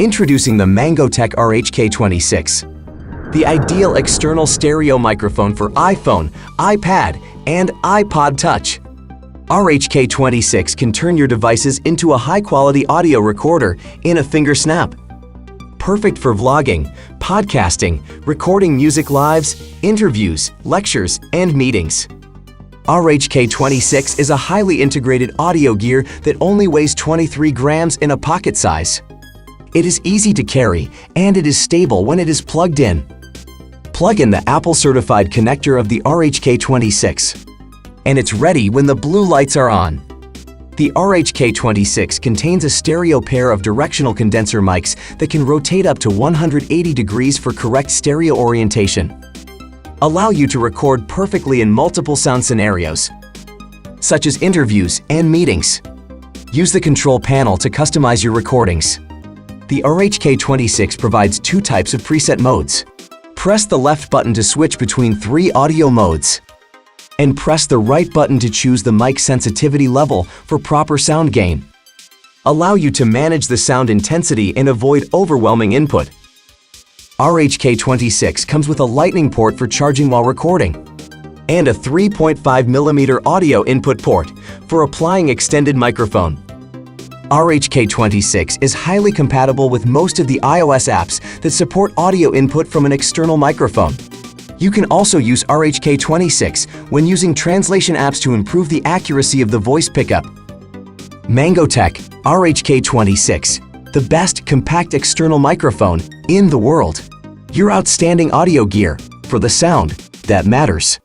Introducing the Mangotek RHK26, the ideal external stereo microphone for iPhone, iPad, and iPod Touch. RHK26 can turn your devices into a high-quality audio recorder in a finger snap. Perfect for vlogging, podcasting, recording music lives, interviews, lectures, and meetings. RHK26 is a highly integrated audio gear that only weighs 23 grams in a pocket size. It is easy to carry, and it is stable when it is plugged in. Plug in the Apple-certified connector of the RHK26, and it's ready when the blue lights are on. The RHK26 contains a stereo pair of directional condenser mics that can rotate up to 180 degrees for correct stereo orientation. Allow you to record perfectly in multiple sound scenarios, such as interviews and meetings. Use the control panel to customize your recordings. The RHK26 provides two types of preset modes. Press the left button to switch between 3 audio modes, and press the right button to choose the mic sensitivity level for proper sound gain. Allow you to manage the sound intensity and avoid overwhelming input. RHK26 comes with a lightning port for charging while recording, and a 3.5mm audio input port for applying extended microphone. RHK26 is highly compatible with most of the iOS apps that support audio input from an external microphone. You can also use RHK26 when using translation apps to improve the accuracy of the voice pickup. Mangotek RHK26, the best compact external microphone in the world. Your outstanding audio gear for the sound that matters.